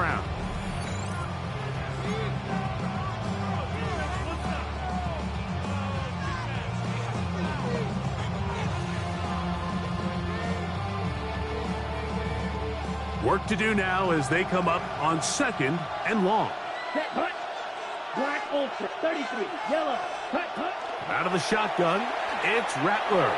ground. Work to do now as they come up on 2nd and long. Set, hut. Black Ultra, 33. Yellow. Hut, hut. Out of the shotgun, it's Rattler.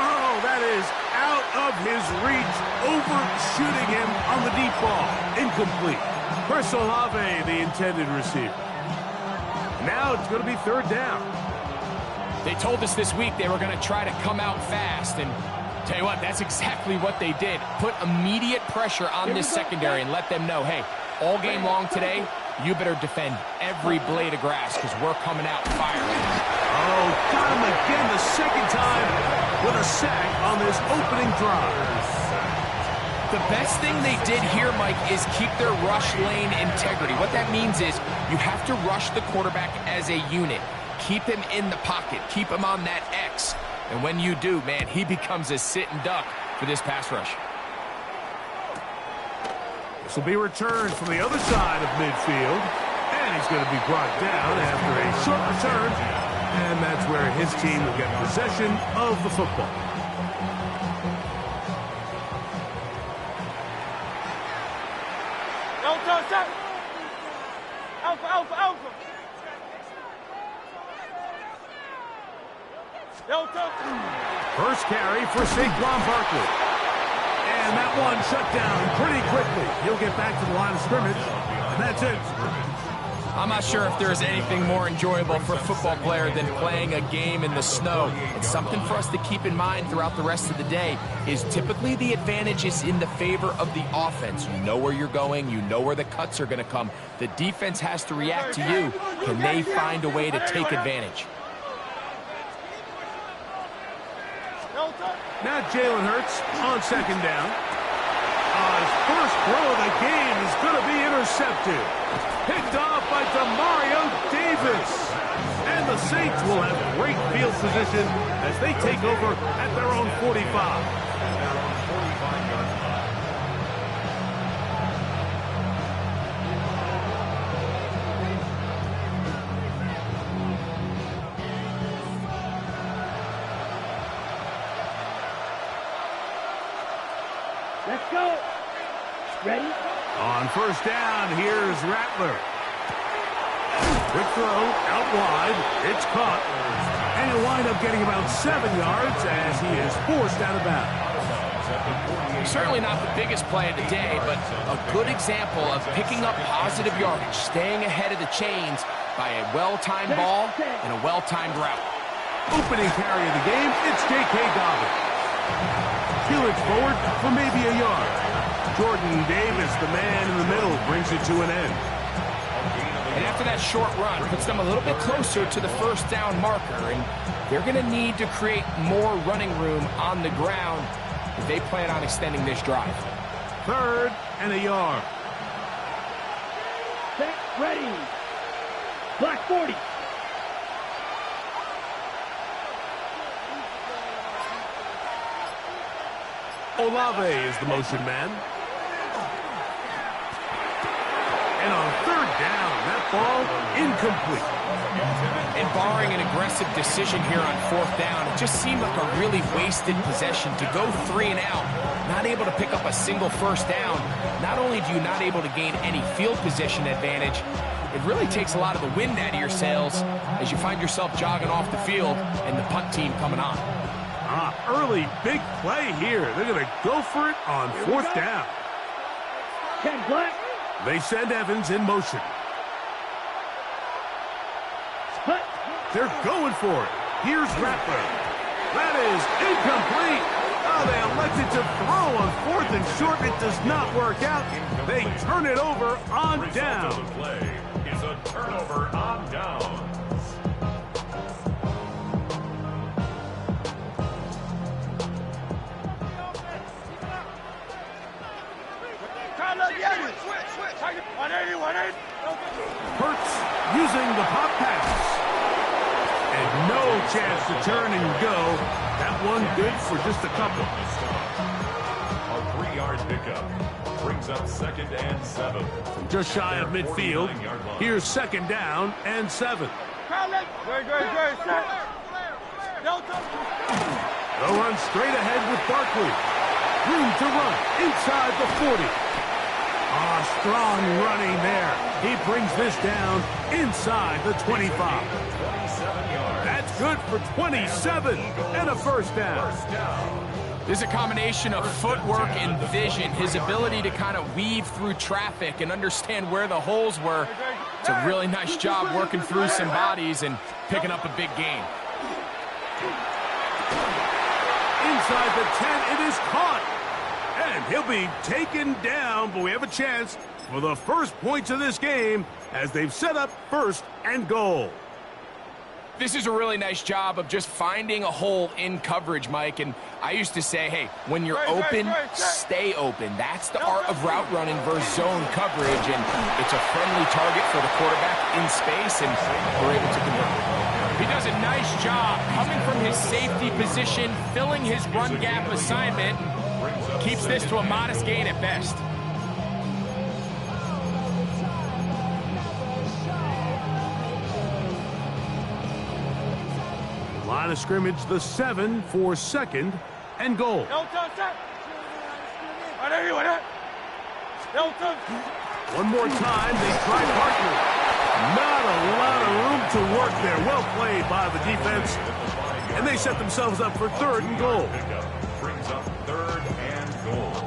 Oh, that is out of his reach, overshooting him on the deep ball. Incomplete. Chris Olave, the intended receiver. Now it's going to be 3rd down. They told us this week they were going to try to come out fast, and tell you what, that's exactly what they did. Put immediate pressure on this secondary and let them know, hey, all game long today, you better defend every blade of grass because we're coming out firing. Oh, got him again the 2nd time with a sack on this opening drive. The best thing they did here, Mike, is keep their rush lane integrity. What that means is you have to rush the quarterback as a unit. Keep him in the pocket. Keep him on that X. And when you do, man, he becomes a sit and duck for this pass rush. This will be returned from the other side of midfield. And he's going to be brought down after a short return. And that's where his team will get possession of the football. Alpha, alpha, alpha. First carry for Saquon Barkley. And that one shut down pretty quickly. He'll get back to the line of scrimmage. And that's it. I'm not sure if there's anything more enjoyable for a football player than playing a game in the snow. It's something for us to keep in mind throughout the rest of the day is typically the advantage is in the favor of the offense. You know where you're going. You know where the cuts are going to come. The defense has to react to you. Can they find a way to take advantage? Now Jalen Hurts on 2nd down. His first throw of the game is going to be intercepted. Picked off by Demario Davis. And the Saints will have great field position as they take over at their own 45. Let's go. Ready? On 1st down, here's Rattler. Quick throw, out wide. It's caught. And he'll wind up getting about 7 yards as he is forced out of bounds. Certainly not the biggest play of the day, but a good example of picking up positive yardage, staying ahead of the chains by a well-timed ball and a well-timed route. Opening carry of the game, it's J.K. Dobbins. Peelage forward for maybe a yard. Jordan Davis, the man in the middle, brings it to an end. And after that short run, puts them a little bit closer to the 1st down marker, and they're going to need to create more running room on the ground if they plan on extending this drive. 3rd and a yard. Set, ready. Black 40. Olave is the motion man. And on 3rd down, that ball incomplete. And barring an aggressive decision here on 4th down, it just seemed like a really wasted possession to go 3 and out, not able to pick up a single 1st down. Not only do you not able to gain any field position advantage, it really takes a lot of the wind out of your sails as you find yourself jogging off the field and the punt team coming on. Early big play here. They're going to go for it on 4th down. 10 black. They send Evans in motion. Hut. They're going for it. Here's Rattler. That is incomplete. Oh, they elected to throw on 4th and short. It does not work out. They turn it over on down. Play is a turnover on down. Hurts using the pop pass. And no chance to turn and go. That one good for just a couple. A 3-yard pickup. Brings up 2nd and 7. Just shy of midfield. Here's 2nd down and 7. They'll run straight ahead with Barkley. Room to run inside the 40. Strong running there. He brings this down inside the 25. That's good for 27 and a first down. There's a combination of footwork and vision, his ability to kind of weave through traffic and understand where the holes were. It's a really nice job working through some bodies and picking up a big gain. Inside the 10, it is caught. And he'll be taken down, but we have a chance for the first points of this game as they've set up 1st and goal. This is a really nice job of just finding a hole in coverage, Mike. And I used to say, hey, when you're open, stay open. That's the art of route running versus zone coverage. And it's a friendly target for the quarterback in space, and we're able to convert. He does a nice job coming from his safety position, filling his run gap assignment. Keeps this to a modest gain at best. Line of scrimmage, the 7 for 2nd and goal. One more time, they try Barkley. Not a lot of room to work there. Well played by the defense. And they set themselves up for 3rd and goal. Brings up 3rd and goal.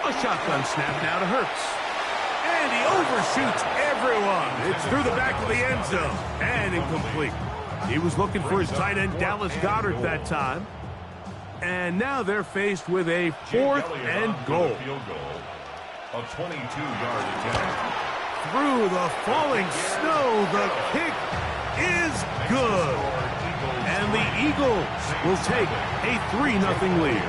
A shotgun snap now to Hurts. And he overshoots everyone. It's through the back of the end zone. And incomplete. He was looking for his tight end, Dallas Goedert, that time. And now they're faced with a 4th and goal. A 22-yard attempt. Through the falling snow, the kick is good. And the Eagles will take a 3-0 lead.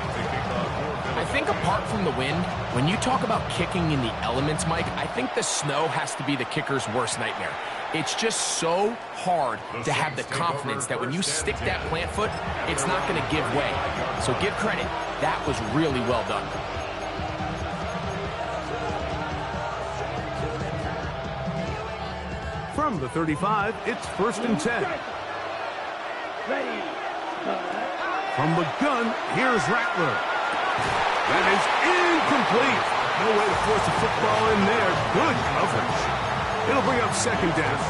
I think apart from the wind, when you talk about kicking in the elements, Mike, I think the snow has to be the kicker's worst nightmare. It's just so hard to have the confidence that when you stick that plant foot, it's not going to give way. So give credit. That was really well done. From the 35, it's 1st and 10. From the gun, here's Rattler. That is incomplete. No way to force a football in there. Good coverage. It'll bring up 2nd down.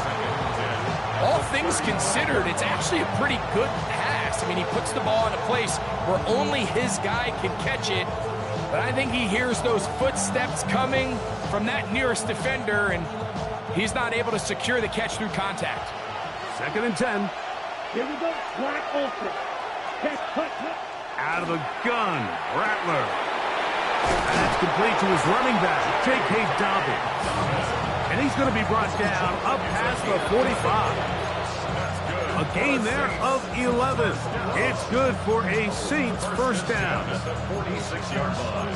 All things considered, it's actually a pretty good pass. I mean, he puts the ball in a place where only his guy can catch it. But I think he hears those footsteps coming from that nearest defender, and he's not able to secure the catch through contact. 2nd and 10. Here we go. Black Ultra. Catch, cut. Out of the gun, Rattler. That's complete to his running back, J.K. Dobbins. And he's going to be brought down up past the 45. A gain there of 11. It's good for a Saints 1st down. 46-yard line.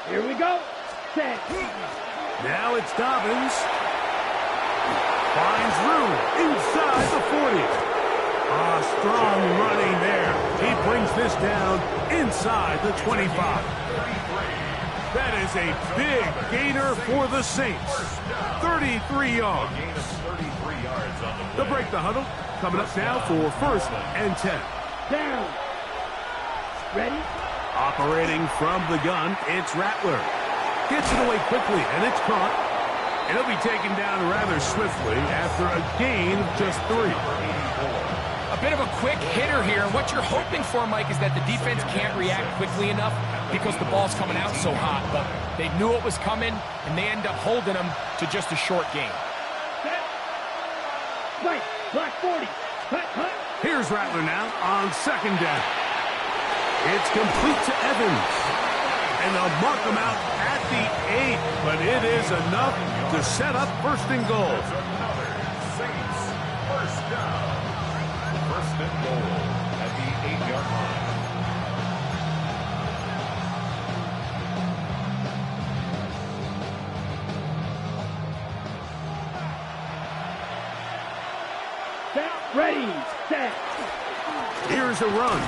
Here we go. Set. Now it's Dobbins. Finds room inside the 40. Strong running there. He brings this down inside the 25. That is a big gainer for the Saints. 33 yards. They'll break the huddle. Coming up now for 1st and 10. Down. Ready? Operating from the gun, it's Rattler. Gets it away quickly, and it's caught. And he'll be taken down rather swiftly after a gain of just 3. A bit of a quick hitter here. What you're hoping for, Mike, is that the defense can't react quickly enough because the ball's coming out so hot. But they knew it was coming, and they end up holding them to just a short game. Right, block 40. Cut, cut. Here's Rattler now on second down. It's complete to Evans. And they'll mark him out at the 8, but it is enough to set up first and goal. Another Saints first down. First and goal at the 8-yard line. Set, ready, set. Here's a run.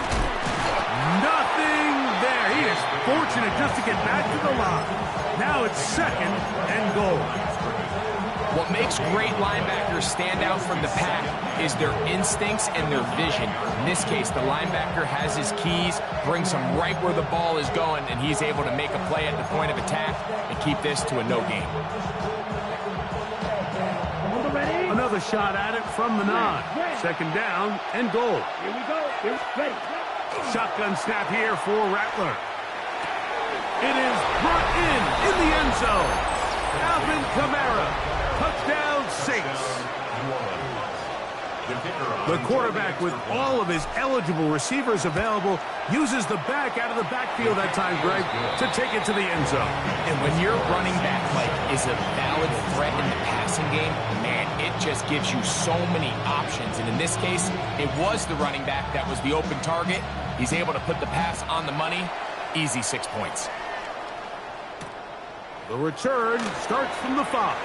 Nothing there. He is fortunate just to get back to the line. Now it's second and goal. What makes great linebackers stand out from the pack is their instincts and their vision. In this case, the linebacker has his keys, brings him right where the ball is going, and he's able to make a play at the point of attack and keep this to a no game. Ready? Another shot at it from the 9. Second down and goal. Here we go. Here, ready. Shotgun snap here for Rattler. It is brought in the end zone. Alvin Kamara. Touchdown, Saints. The quarterback, with all of his eligible receivers available, uses the back out of the backfield that time, Greg, to take it to the end zone. And when your running back, Mike, is a valid threat in the passing game, man, it just gives you so many options. And in this case, it was the running back that was the open target. He's able to put the pass on the money. Easy 6 points. The return starts from the 5.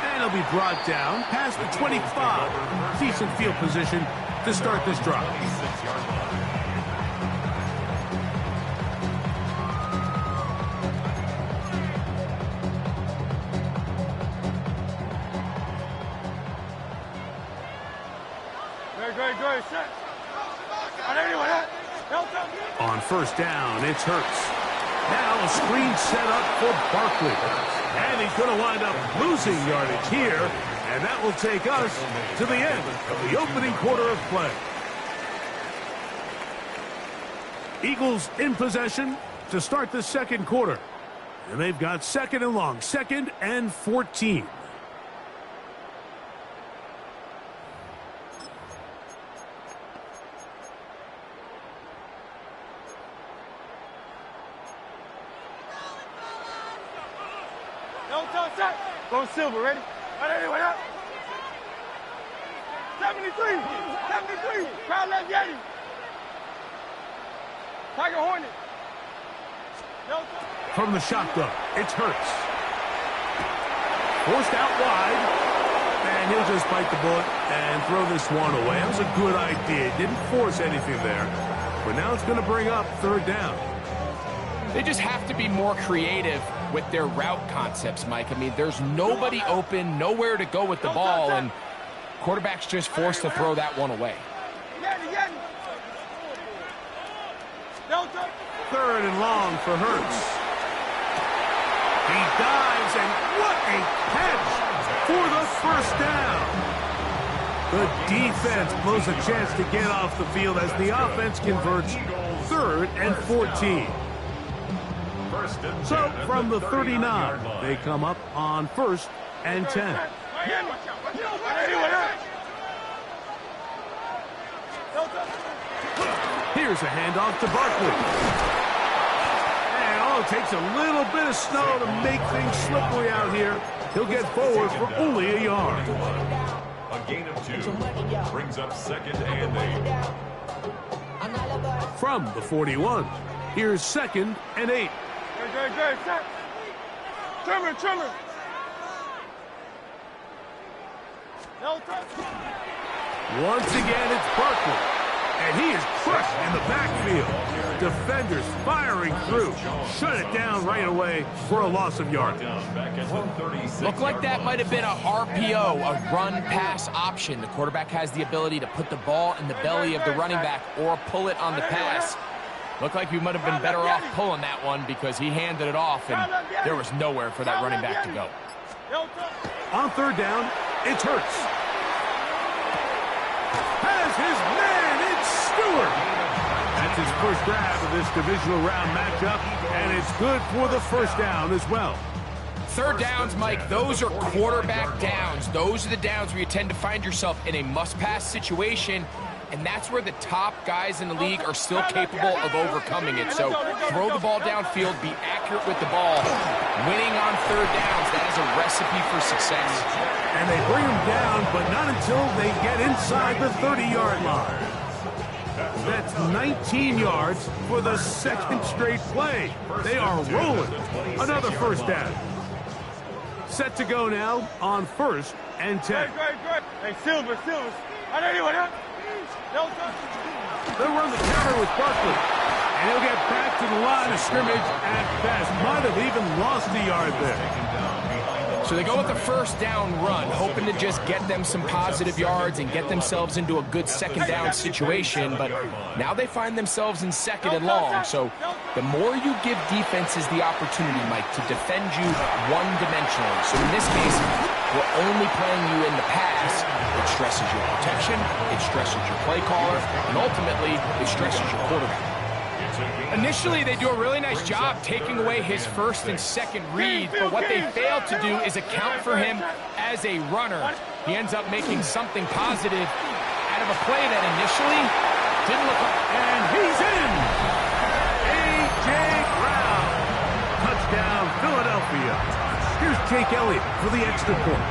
And he'll be brought down past the 25. Decent field position to start this drive. 6-yard line. Good, set. On first down, it's Hurts. Now a screen set up for Barkley. And he's going to wind up losing yardage here. And that will take us to the end of the opening quarter of play. Eagles in possession to start the second quarter. And they've got second and long, 2nd and 14. Go Silver, ready? Right up. 73. Crowd left Yeti. Tiger Hornet. From the shotgun, it's Hurts. Forced out wide. And he'll just bite the bullet and throw this one away. That was a good idea. Didn't force anything there. But now it's going to bring up third down. They just have to be more creative with their route concepts, Mike. I mean, there's nobody open, nowhere to go with the ball, and quarterback's just forced to throw that one away. Third and long for Hurts. He dives, and what a catch for the first down. The defense blows a chance to get off the field as the offense converts 3rd and 14. So from the 39, they come up on 1st and 10. Here's a handoff to Barkley. And all it takes a little bit of snow to make things slippery out here. He'll get forward for only a yard. A gain of 2 brings up 2nd and 8. From the 41, here's 2nd and 8. Good, set. Trimmer. Once again, it's Barkley. And he is crushed in the backfield. Defenders firing through. Shut it down right away for a loss of yardage. Looked like that might have been a RPO, a run-pass option. The quarterback has the ability to put the ball in the belly of the running back or pull it on the pass. Looked like you might have been better off pulling that one because he handed it off, and there was nowhere for that running back to go. On third down, it's Hurts. his man. It's Stewart. That's his first grab of this divisional round matchup, and it's good for the first down as well. Third downs, Mike, those are quarterback downs. Those are the downs where you tend to find yourself in a must-pass situation, and that's where the top guys in the league are still capable of overcoming it. So throw the ball downfield, be accurate with the ball. Winning on third downs, that is a recipe for success. And they bring him down, but not until they get inside the 30-yard line. That's 19 yards for the second straight play. They are rolling. Another first down. Set to go now on 1st and 10. Great. Hey, Silver. I know anyone else. They'll run the counter with Barkley. And he'll get back to the line of scrimmage at best. Might have even lost a yard there. So they go with the first down run, hoping to just get them some positive yards and get themselves into a good second down situation. But now they find themselves in second and long. So the more you give defenses the opportunity, Mike, to defend you one-dimensionally. So in this case, we're only playing you in the pass. It stresses your protection, it stresses your play caller, and ultimately, it stresses your quarterback. Initially, they do a really nice job taking away his first and second read, but what they fail to do is account for him as a runner. He ends up making something positive out of a play that initially didn't look like. And he's in! A.J. Brown. Touchdown, Philadelphia. Here's Jake Elliott for the extra point.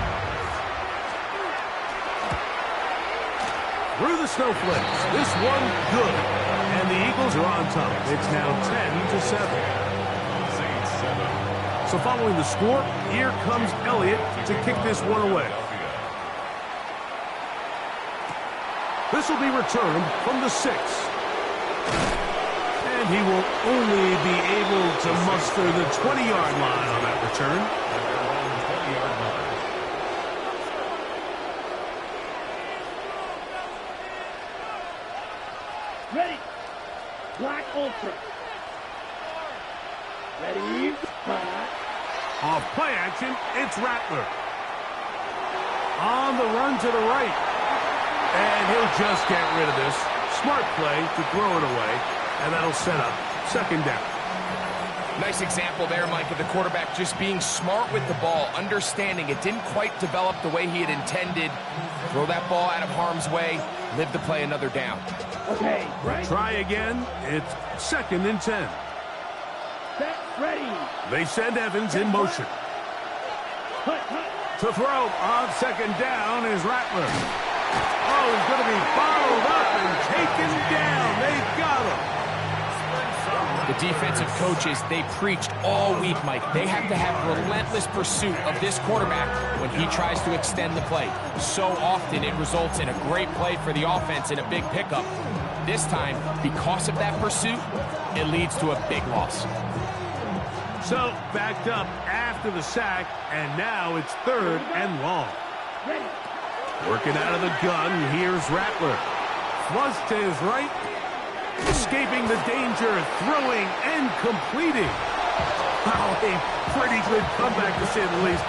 Through the snowflakes. This one good. And the Eagles are on top. It's now 10-7. So following the score, here comes Elliott to kick this one away. This will be returned from the 6. And he will only be able to muster the 20-yard line on that return. Ready. Black Ultra. Ready. Off play action, it's Rattler. On the run to the right. And he'll just get rid of this. Smart play to throw it away. And that'll set up second down. Nice example there, Mike, of the quarterback just being smart with the ball, understanding it didn't quite develop the way he had intended. Throw that ball out of harm's way, live to play another down. Okay, right. Try again. It's 2nd and 10. Set, ready. They send Evans in motion. Cut. To throw on second down is Rattler. Oh, he's going to be followed up and taken down. They got him. The defensive coaches, they preached all week, Mike. They have to have relentless pursuit of this quarterback when he tries to extend the play. So often it results in a great play for the offense and a big pickup. This time, because of that pursuit, it leads to a big loss. So, backed up after the sack, and now it's 3rd and long. Ready. Working out of the gun, here's Rattler. Flush to his right. Escaping the danger, throwing and completing. Wow, a pretty good comeback to say the least.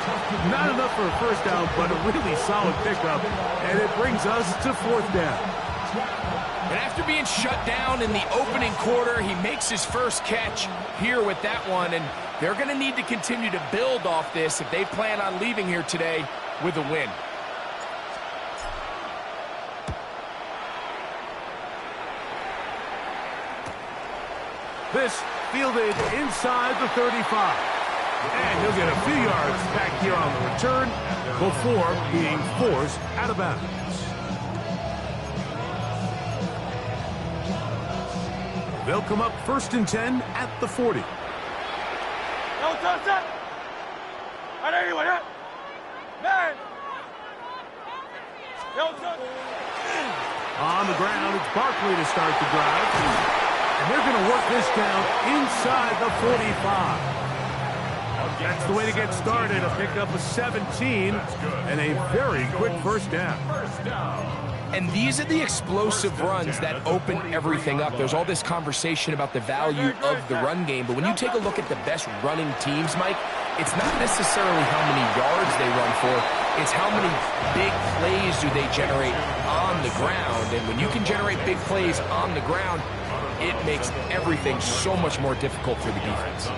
Not enough for a first down, but a really solid pickup. And it brings us to 4th down. And after being shut down in the opening quarter, he makes his first catch here with that one. And they're going to need to continue to build off this if they plan on leaving here today with a win. This fielded inside the 35. And he'll get a few yards back here on the return before being forced out of bounds. They'll come up 1st and 10 at the 40. No touch that. I know anyone else. Man. No touch. On the ground, it's Barkley to start the drive. And they're going to work this down inside the 45. That's the way to get started. A pickup of 17 and a very quick first down. And these are the explosive runs that open everything up. There's all this conversation about the value of the run game, but when you take a look at the best running teams, Mike, it's not necessarily how many yards they run for, it's how many big plays do they generate on the the ground, and when you can generate big plays on the ground, it makes everything so much more difficult for the defense.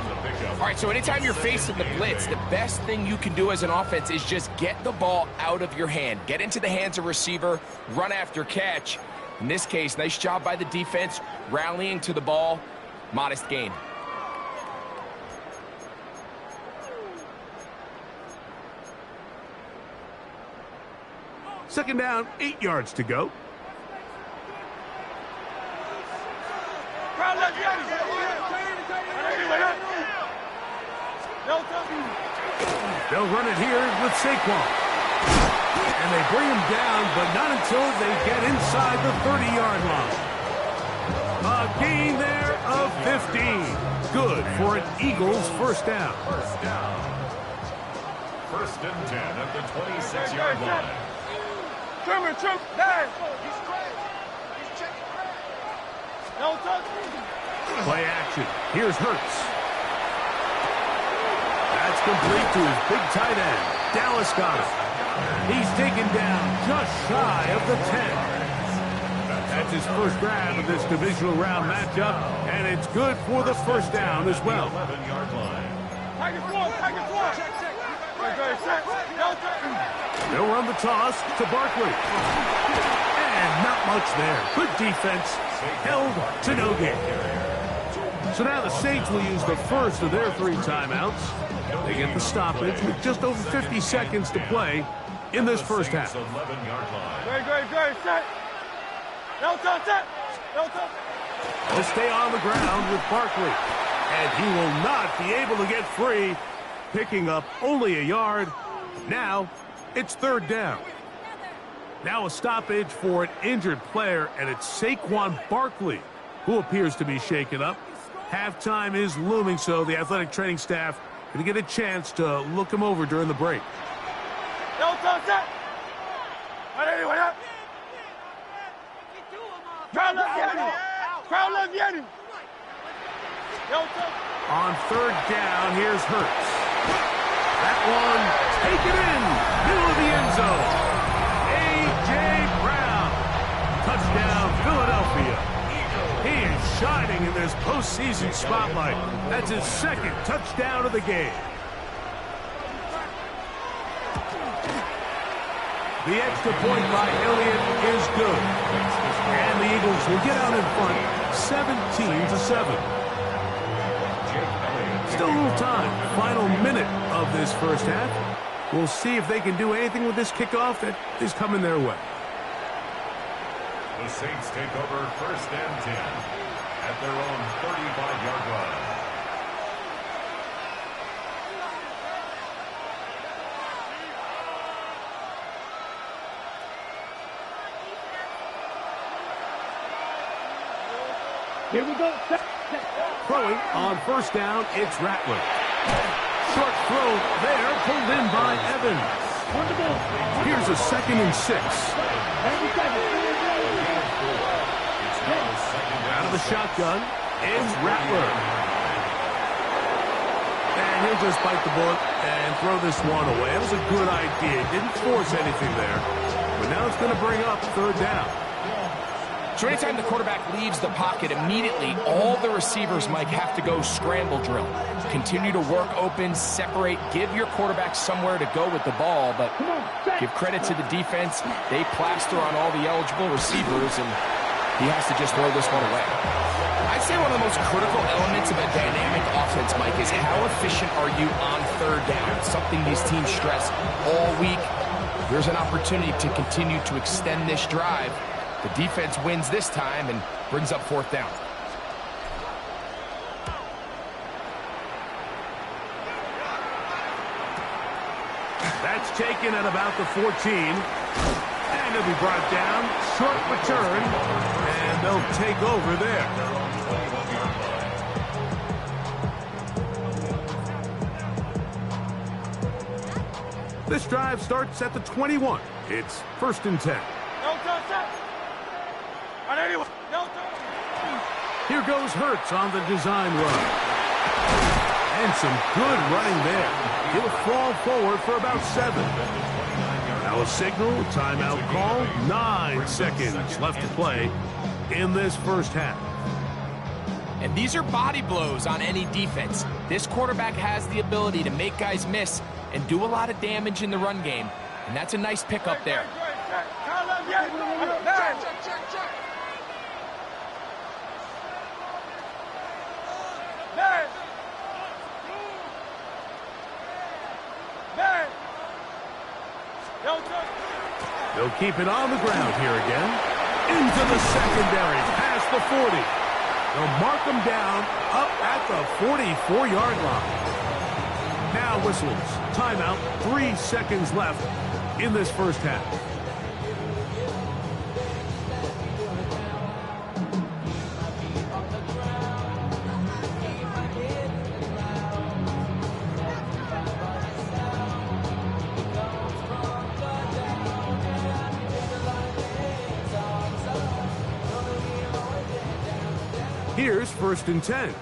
All right, so anytime you're facing the blitz, the best thing you can do as an offense is just get the ball out of your hand. Get into the hands of receiver, run after catch. In this case, nice job by the defense, rallying to the ball, modest gain. Second down, 8 yards to go. They'll run it here with Saquon. And they bring him down, but not until they get inside the 30-yard line. A gain there of 15. Good for an Eagles first down. First and 10 at the 26-yard line. Trimmer, nine. No touch. Play action. Here's Hurts. That's complete to his big tight end. Dallas got it. He's taken down just shy of the 10. That's his first grab of this divisional round matchup, and it's good for the first down as well. 11-yard line. They'll run the toss to Barkley. And not much there. Good defense. Held to no gain. So now the Saints will use the first of their 3 timeouts. They get the stoppage with just over 50 seconds to play in this first half. 11-yard line. Great, set. No touch, set. No touch. He'll stay on the ground with Barkley. And he will not be able to get free, picking up only a yard. Now, it's third down. Now a stoppage for an injured player, and it's Saquon Barkley who appears to be shaken up. Halftime is looming, so the athletic training staff going to get a chance to look him over during the break. No touch, set. Crowd left Yeti. No touch. On third down, here's Hurts. That one, take it in, middle of the end zone. A.J. Brown, touchdown Philadelphia. He is shining in this postseason spotlight. That's his second touchdown of the game. The extra point by Elliott is good. And the Eagles will get out in front, 17-7. Still a little time. Final minute of this first half. We'll see if they can do anything with this kickoff that is coming their way. The Saints take over first and 10 at their own 35-yard line. Here we go. Throwing on first down, it's Rattler. Short throw there, pulled in by Evans. Here's a 2nd and 6. Out of the shotgun, it's Rattler. And he'll just bite the bullet and throw this one away. It was a good idea. Didn't force anything there. But now it's going to bring up third down. So anytime the quarterback leaves the pocket, immediately all the receivers, Mike, have to go scramble drill. Continue to work open, separate, give your quarterback somewhere to go with the ball, but give credit to the defense. They plaster on all the eligible receivers, and he has to just throw this one away. I'd say one of the most critical elements of a dynamic offense, Mike, is how efficient are you on third down? Something these teams stress all week. Here's an opportunity to continue to extend this drive. The defense wins this time and brings up fourth down. That's taken at about the 14. And it'll be brought down. Short return. And they'll take over there. This drive starts at the 21. It's first and 10. No touch, set. No touch. Here goes Hurts on the design run. And some good running there. He'll fall forward for about 7. Now a signal, timeout call, 9 seconds left to play in this first half. And these are body blows on any defense. This quarterback has the ability to make guys miss and do a lot of damage in the run game. And that's a nice pickup there. They'll keep it on the ground here again. Into the secondary, past the 40. They'll mark them down up at the 44-yard line. Now whistles. Timeout. 3 seconds left in this first half. Here's 1st and 10. And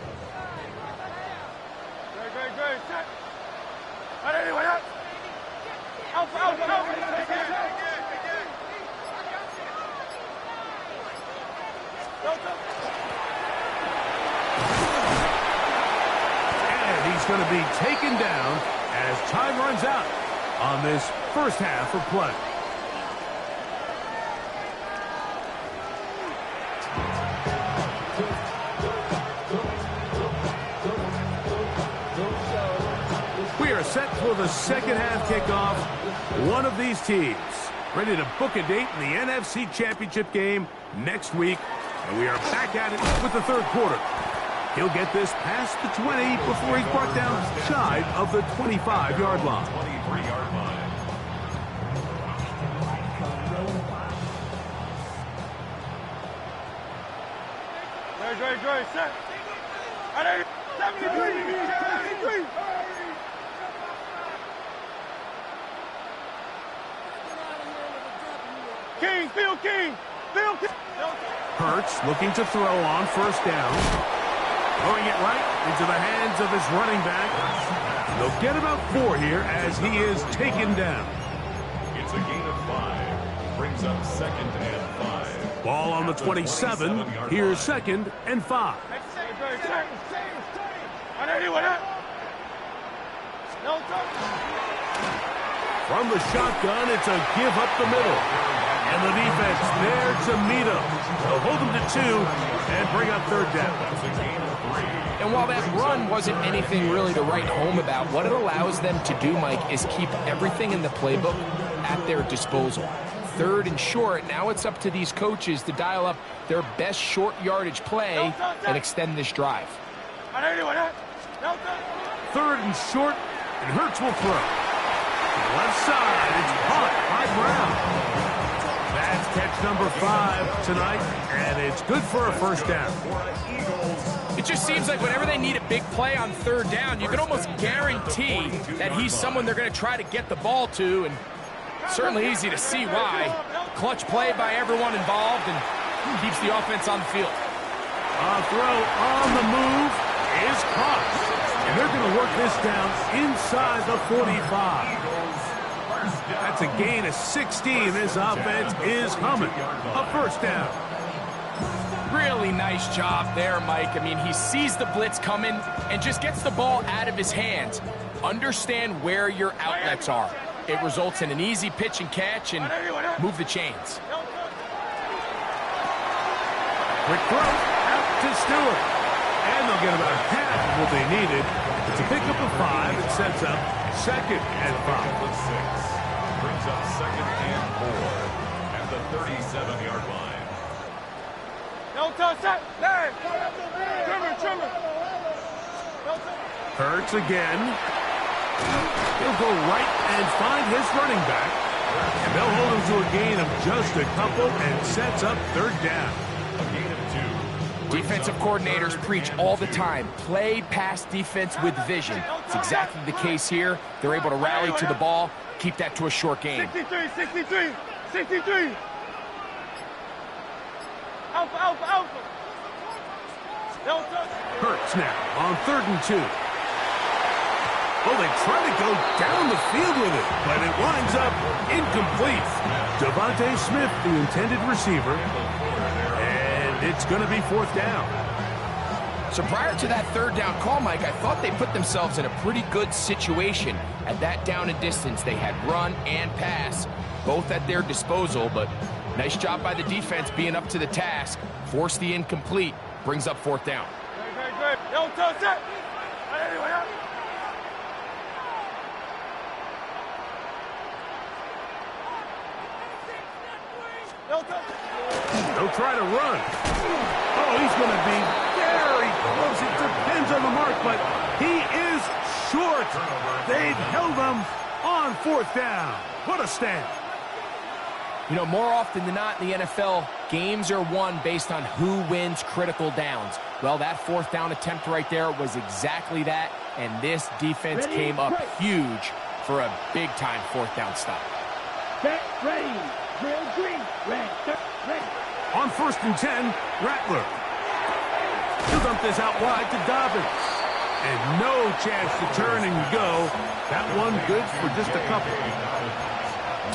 he's going to be taken down as time runs out on this first half of play. Set for the second half kickoff. One of these teams ready to book a date in the NFC Championship game next week. And we are back at it with the third quarter. He'll get this past the 20 before he's brought down shy of the 25-yard line. 23-yard line. Great, set. 73. King, Phil King. Hurts looking to throw on first down. Throwing it right into the hands of his running back. They'll get about 4 here as he is taken down. It's a gain of 5. Brings up 2nd and 5. Ball on the 27. Here's 2nd and 5. From the shotgun, it's a give up the middle. And the defense there to meet him. They'll hold him to 2 and bring up 3rd down. And while that run wasn't anything really to write home about, what it allows them to do, Mike, is keep everything in the playbook at their disposal. 3rd and short, now it's up to these coaches to dial up their best short yardage play and extend this drive. 3rd and short, and Hurts will throw. To the left side, it's caught by Brown. That's catch number 5 tonight, and it's good for a first down. It just seems like whenever they need a big play on 3rd down, you can almost guarantee that he's someone they're going to try to get the ball to, and certainly easy to see why. Clutch play by everyone involved and keeps the offense on the field. A throw on the move is caught, and they're going to work this down inside the 45. That's a gain of 16. This offense is humming. A first down. Really nice job there, Mike. I mean, he sees the blitz coming and just gets the ball out of his hands. Understand where your outlets are. It results in an easy pitch and catch and move the chains. Quick throw out to Stewart. And they'll get about half of what they needed. It's a pickup of 5. It sets up 2nd and 5. 6. Brings up 2nd and 4 at the 37-yard line. Trimmer. Hurts again. He'll go right and find his running back. And they'll hold him to a gain of just a couple and sets up 3rd down. A gain of 2. Defensive coordinators preach all the time, play pass defense with vision. It's exactly the case here. They're able to rally to the ball, keep that to a short game. 63. Alpha. Hurts now on 3rd and 2. Well, they try to go down the field with it, but it winds up incomplete. Devontae Smith, the intended receiver, and it's going to be 4th down. So prior to that 3rd down call, Mike, I thought they put themselves in a pretty good situation at that down and distance. They had run and pass, both at their disposal, but nice job by the defense being up to the task. Force the incomplete, brings up 4th down. Great. Yo, touch it. Anyway, They'll try to run. Oh, he's going to be very close. It depends on the mark, but he is short. They've held him on 4th down. What a stand. You know, more often than not in the NFL, games are won based on who wins critical downs. Well, that 4th down attempt right there was exactly that, and this defense came up huge for a big-time 4th down stop. Set, ready. Drill green. Red. Ready. On 1st and 10, Rattler. He'll dump this out wide to Dobbins. And no chance to turn and go. That one good for just a couple.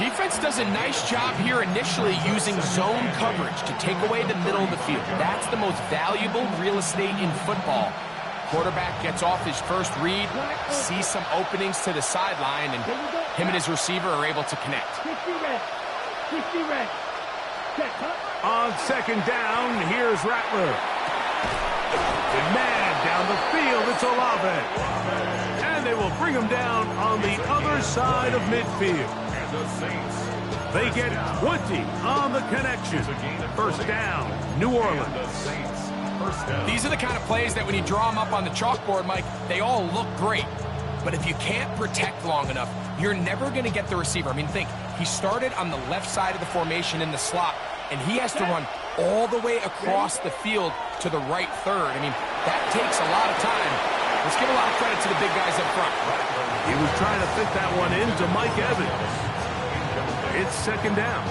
Defense does a nice job here initially using zone coverage to take away the middle of the field. That's the most valuable real estate in football. Quarterback gets off his first read, sees some openings to the sideline, and him and his receiver are able to connect. 50 red. 50 red. Check, On 2nd down, here's Rattler. Good man down the field. It's Olave. And they will bring him down on the other side of midfield. They get 20 on the connection. 1st down, New Orleans. These are the kind of plays that when you draw them up on the chalkboard, Mike, they all look great. But if you can't protect long enough, you're never going to get the receiver. I mean, think, he started on the left side of the formation in the slot, and he has to run all the way across the field to the right third. I mean, that takes a lot of time. Let's give a lot of credit to the big guys up front. He was trying to fit that one into Mike Evans. It's 2nd down.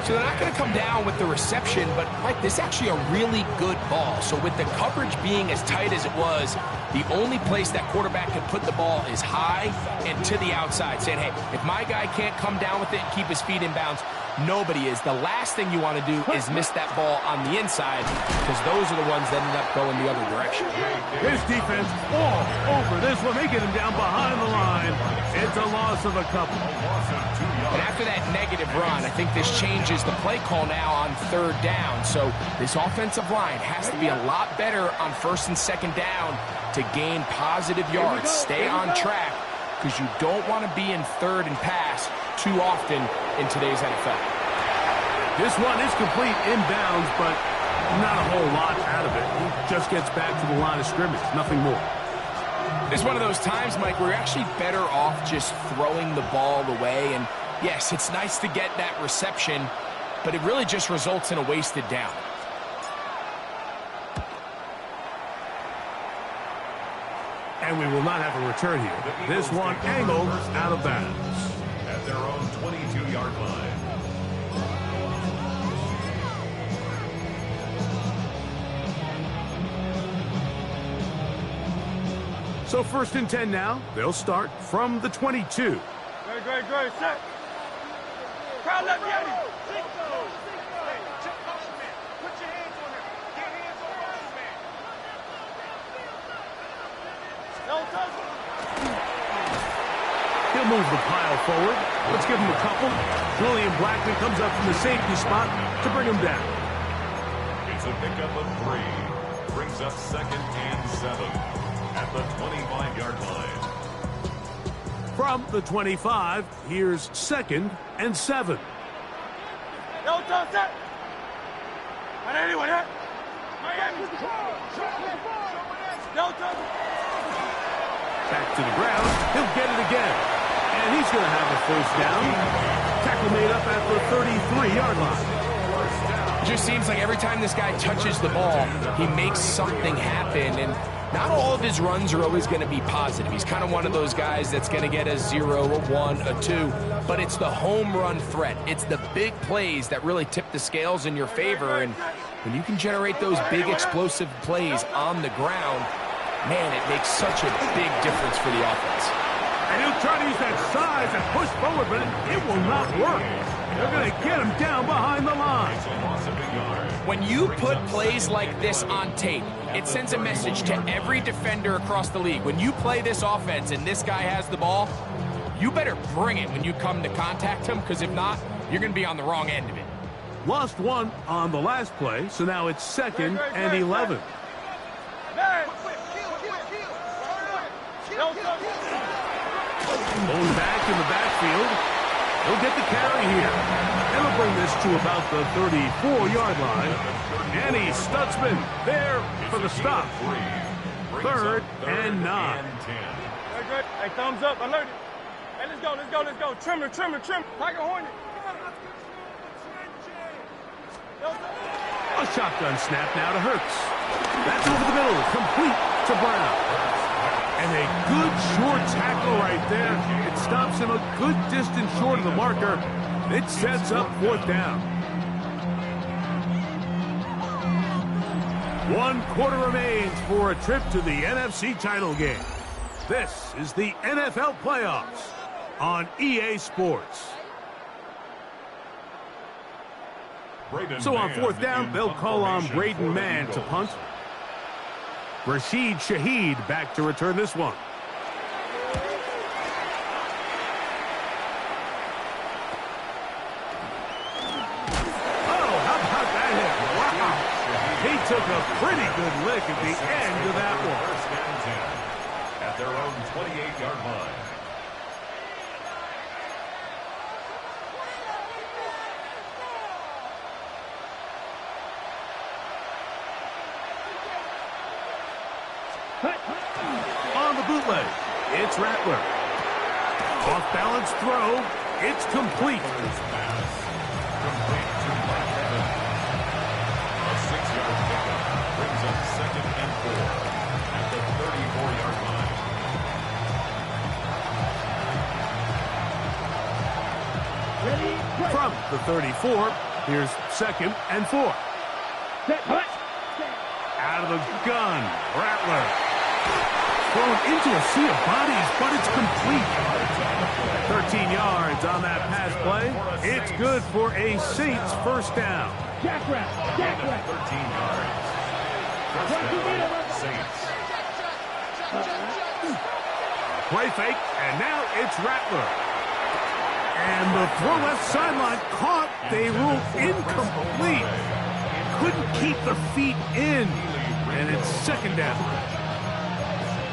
So they're not going to come down with the reception, but, Mike, this is actually a really good ball. So with the coverage being as tight as it was, the only place that quarterback can put the ball is high and to the outside, saying, hey, if my guy can't come down with it and keep his feet in bounds, nobody is. The last thing you want to do is miss that ball on the inside, because those are the ones that end up going the other direction. His defense all over this one. They get him down behind the line. It's a loss of a couple. And after that negative run, I think this changes the play call now on 3rd down. So this offensive line has to be a lot better on 1st and 2nd down to gain positive yards. Stay on track, because you don't want to be in 3rd and pass too often in today's NFL. This one is complete inbounds, but not a whole lot out of it. He just gets back to the line of scrimmage, nothing more. It's one of those times, Mike, where you're actually better off just throwing the ball away. And yes, it's nice to get that reception, but it really just results in a wasted down. And we will not have a return here. This one angled out of bounds. At their own 22-yard line. So 1st and 10 now. They'll start from the 22. Great. Set. Crowd left, Yanni. He'll move the pile forward. Let's give him a couple. Julian Blackman comes up from the safety spot to bring him down. It's a pickup of 3. Brings up 2nd and 7 at the 25-yard line. From the 25, here's 2nd and 7. Yo, touch it. And anyway, Miami. Yo, touch it. Back to the ground. He'll get it again. And he's going to have a 1st down. Tackle made up at the 33-yard line. It just seems like every time this guy touches the ball, he makes something happen. And not all of his runs are always going to be positive. He's kind of one of those guys that's going to get a 0, a 1, a 2. But it's the home run threat. It's the big plays that really tip the scales in your favor. And when you can generate those big explosive plays on the ground, man, it makes such a big difference for the offense. And he'll try to use that size and push forward, but it will not work. They're going to get him down behind the line. When you put plays like this on tape, it sends a message to every defender across the league. When you play this offense and this guy has the ball, you better bring it when you come to contact him, because if not, you're going to be on the wrong end of it. Lost one on the last play, so now it's 2nd and 11. Going back in the backfield. He'll get the carry here. And he'll bring this to about the 34-yard line. And he's Stutzman there for the stop. 3rd and 9. Hey, thumbs up, alert. Hey, let's go, let's go, let's go. Trimmer, trimmer, trimmer. Tiger Hornet. A shotgun snap now to Hurts. That's over the middle, complete to Brown. And a good short tackle right there. It stops him a good distance short of the marker. It sets up 4th down. 1 quarter remains for a trip to the NFC title game. This is the NFL playoffs on EA Sports. So on 4th down, they'll call on Braden Mann to punt. Rashid Shaheed back to return this one. Oh, how about that hit? Wow. He took a pretty good lick at the end of that one. 1st and 10 at their own 28-yard line. On the bootleg, it's Rattler. Off-balance throw, it's complete. Complete to Mike Evans. A 6-yard pickup brings up 2nd and 4 at the 34-yard line. From the 34, here's 2nd and 4. Out of the gun, Rattler. Thrown into a sea of bodies, but it's complete. 13 yards on that pass play. It's good for a Saints 1st down. Jackrabbit, Jackrabbit. 13 yards. 1st down, Saints. Play fake, and now it's Rattler. And the throw left sideline caught. They ruled incomplete. Couldn't keep the feet in. And it's 2nd down.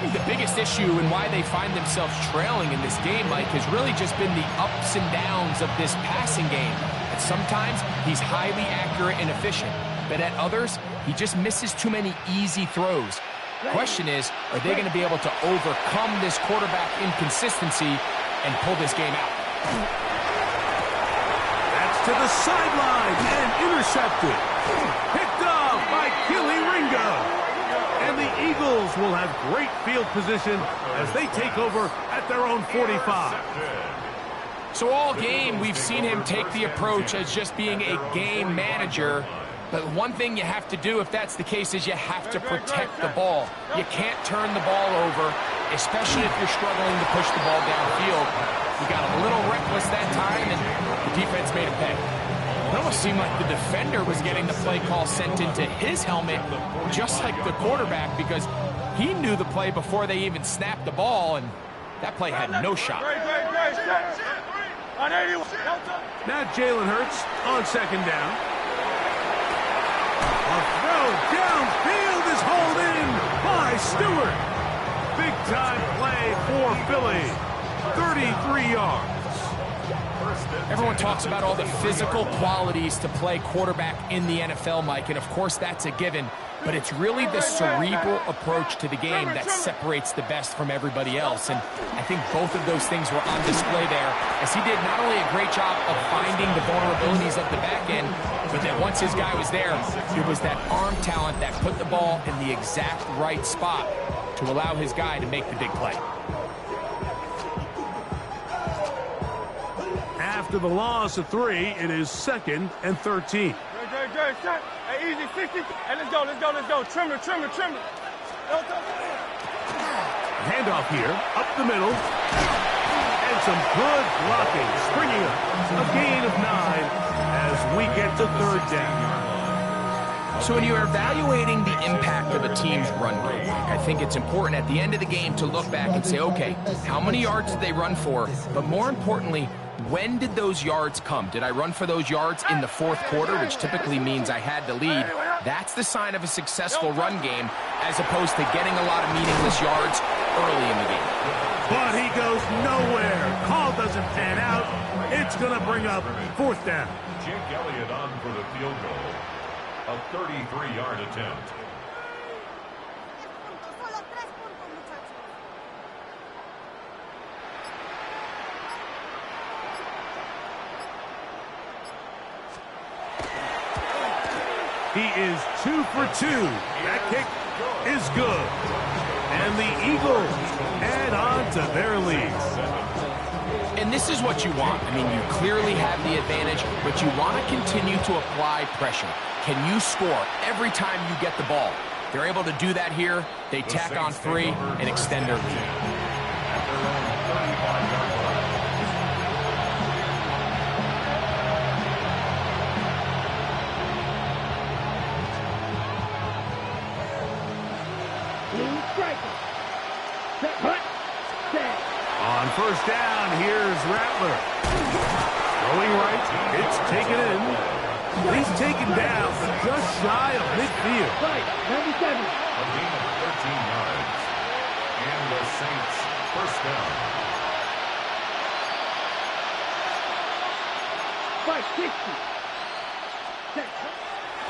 The biggest issue and why they find themselves trailing in this game, Mike, has really just been the ups and downs of this passing game. And sometimes he's highly accurate and efficient, but at others, he just misses too many easy throws. Question is, are they going to be able to overcome this quarterback inconsistency and pull this game out? That's to the sideline and intercepted. Picked up by Kelee Ringo. And the Eagles will have great field position as they take over at their own 45. So all game, we've seen him take the approach as just being a game manager. But one thing you have to do if that's the case is you have to protect the ball. You can't turn the ball over, especially if you're struggling to push the ball downfield. He got a little reckless that time, and the defense made him pay. It almost seemed like the defender was getting the play call sent into his helmet, just like the quarterback, because he knew the play before they even snapped the ball, and that play had no shot. Now Jalen Hurts on 2nd down. A throw downfield is hauled in by Stewart. Big time play for Philly. 33 yards. Everyone talks about all the physical qualities to play quarterback in the NFL, Mike, and of course that's a given, but it's really the cerebral approach to the game that separates the best from everybody else, and I think both of those things were on display there, as he did not only a great job of finding the vulnerabilities of the back end, but then once his guy was there, it was that arm talent that put the ball in the exact right spot to allow his guy to make the big play. After the loss of 3, it is 2nd and 13. Hey, easy, 60. Hey, let's go, let's go, let's go. Trimmer, trimmer, trimmer. Handoff here, up the middle. And some good blocking, springing up. A gain of 9 as we get to third down. So when you're evaluating the impact of a team's run game, I think it's important at the end of the game to look back and say, okay, how many yards did they run for? But more importantly, when did those yards come? Did I run for those yards in the fourth quarter, which typically means I had the lead? That's the sign of a successful run game, as opposed to getting a lot of meaningless yards early in the game. But he goes nowhere. Call doesn't pan out. It's going to bring up fourth down. Jake Elliott on for the field goal. A 33-yard attempt. He is 2 for 2. That kick is good. And the Eagles add on to their lead. And this is what you want. I mean, you clearly have the advantage, but you want to continue to apply pressure. Can you score every time you get the ball? They're able to do that here. They tack on 3 and extend their lead. On first down, here's Rattler. Throwing right, it's taken in. He's taken down just shy of midfield. Right, 97. A gain of 13 yards. And the Saints first down. 560.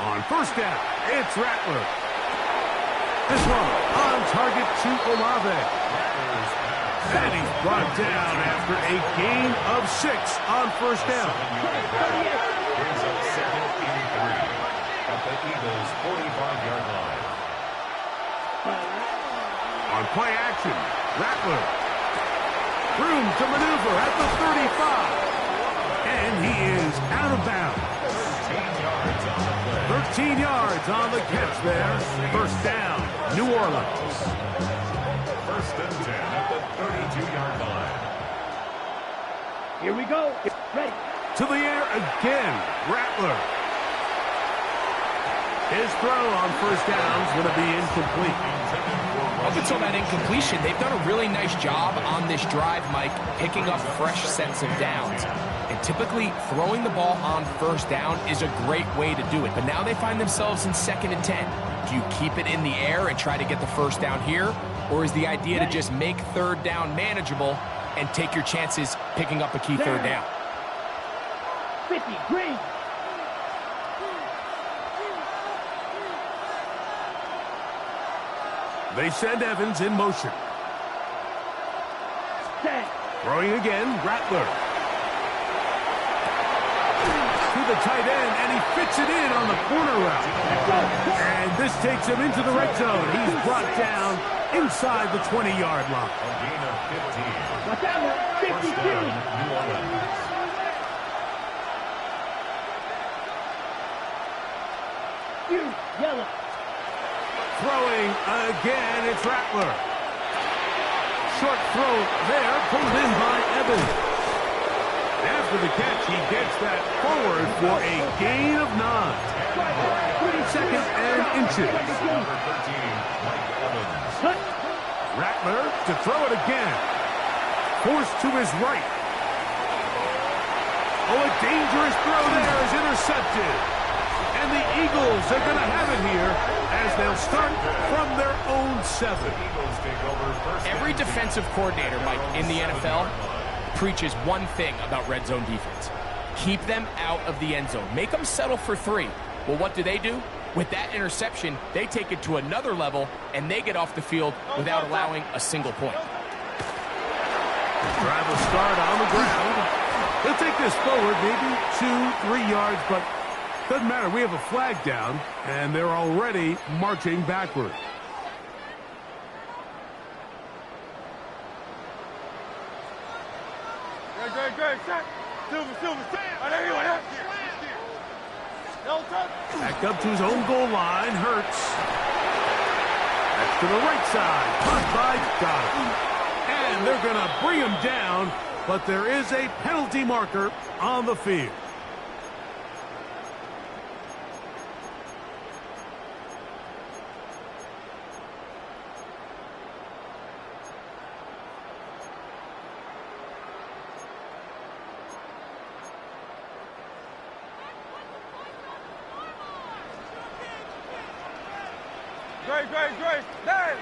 On first down, it's Rattler. This one on target to Olave. And he's brought down after a gain of 6 on first down. Brings up second and 3 at the Eagles' 45-yard line. On play action, Rattler. Room to maneuver at the 35. And he is out of bounds. 13 yards on the catch there. First down, New Orleans. First and 10 at the 32-yard line. Here we go. Ready. To the air again, Rattler. His throw on first down is going to be incomplete. Up until that incompletion, they've done a really nice job on this drive, Mike, picking up fresh sets of downs. And typically, throwing the ball on first down is a great way to do it. But now they find themselves in second and 10. Do you keep it in the air and try to get the first down here? Or is the idea to just make third down manageable and take your chances picking up a key third down? 50, green. They send Evans in motion. Set. Throwing again, Rattler. To the tight end, and he fits it in on the corner route. And this takes him into the red zone. He's brought down inside the 20-yard line. A gain of 15. Watch out, 52. First down, New Orleans. Yellow. Throwing again, it's Rattler. Short throw there, pulled in by Evans. After the catch, he gets that forward for a gain of 9. Second and inches. Number 13, Mike Evans. Rattler to throw it again. Forced to his right. Oh, a dangerous throw there is intercepted. And the Eagles are going to have it here as they'll start from their own 7. Eagles take over first. Every defensive coordinator, Mike, in the NFL preaches one thing about red zone defense. Keep them out of the end zone. Make them settle for 3. Well, what do? With that interception, they take it to another level, and they get off the field without allowing a single point. Drive will start on the ground. He'll take this forward, maybe 2-3 yards, but doesn't matter. We have a flag down, and they're already marching backward. Great, shot. Silver, stand. There you are. Back up to his own goal line, Hurts. That's to the right side. Caught by Donovan. And they're going to bring him down, but there is a penalty marker on the field. Great. There.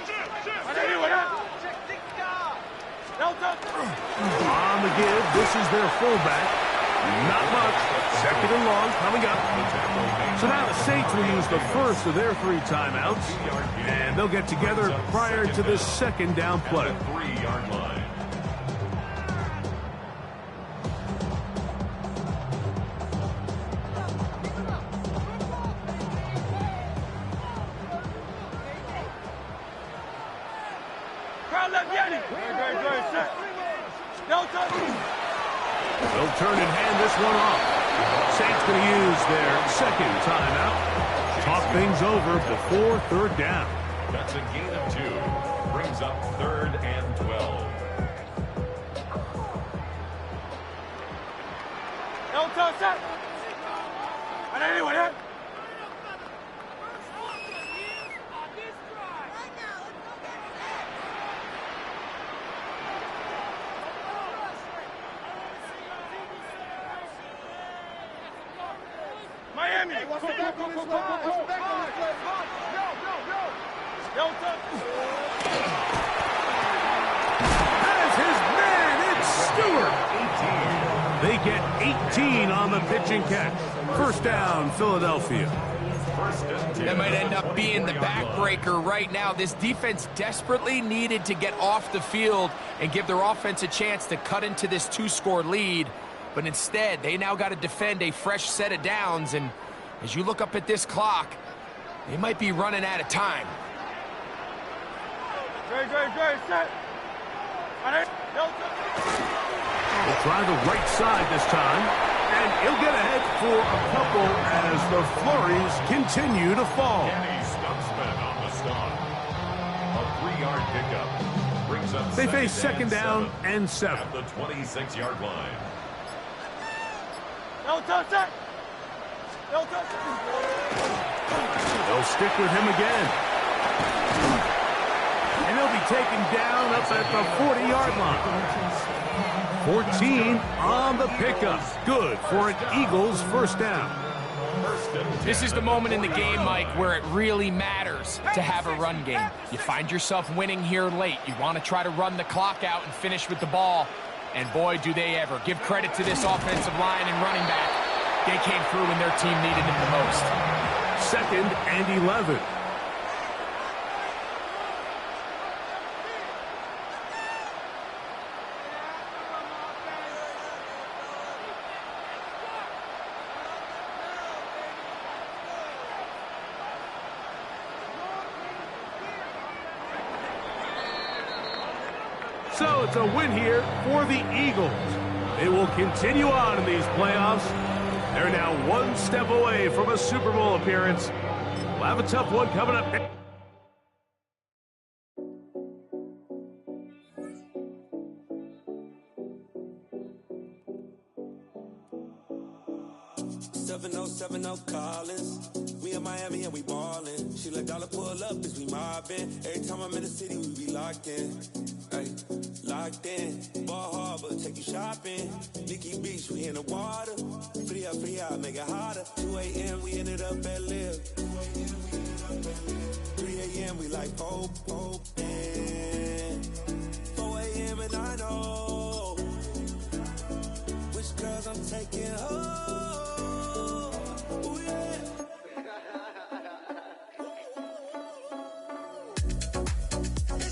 On the give, this is their fullback. Not much. Second and long coming up. So now the Saints will use the first of their 3 timeouts, and they'll get together prior to this second down play. 3-yard line. They'll turn and hand this one off. Saints going to use their second timeout. Talk things over before third down. That's a gain of 2. Brings up 3rd and 12. Miami! Has his man, it's Stewart. 18. They get 18 on the pitch and catch. First down, Philadelphia. That might end up being the backbreaker right now. This defense desperately needed to get off the field and give their offense a chance to cut into this 2-score lead. But instead, they now got to defend a fresh set of downs. And as you look up at this clock, they might be running out of time. Great, set. We'll try the right side this time, and he'll get ahead for a couple as the flurries continue to fall. Kenny Stutzman on the stop. A 3-yard pickup brings up They face second down and 7. at the 26-yard line. They'll stick with him again. And he'll be taken down up at the 40-yard line. 14 on the pickup. Good for an Eagles first down. This is the moment in the game, Mike, where it really matters to have a run game. You find yourself winning here late. You want to try to run the clock out and finish with the ball. And boy, do they ever. Give credit to this offensive line and running back. They came through when their team needed them the most. Second and 11. So it's a win here for the Eagles. They will continue on in these playoffs. They're now one step away from a Super Bowl appearance. We'll have a tough one coming up next. Collins. We in Miami and we ballin'. She let dollar pull up as we mobbin'. Every time I'm in the city, we be locked in. Ay, locked in. Ball Harbor, take you shopping. Nikki Beach, we in the water. Free up, make it hotter. 2 a.m. we ended up at Live. 3 a.m. we like Pope.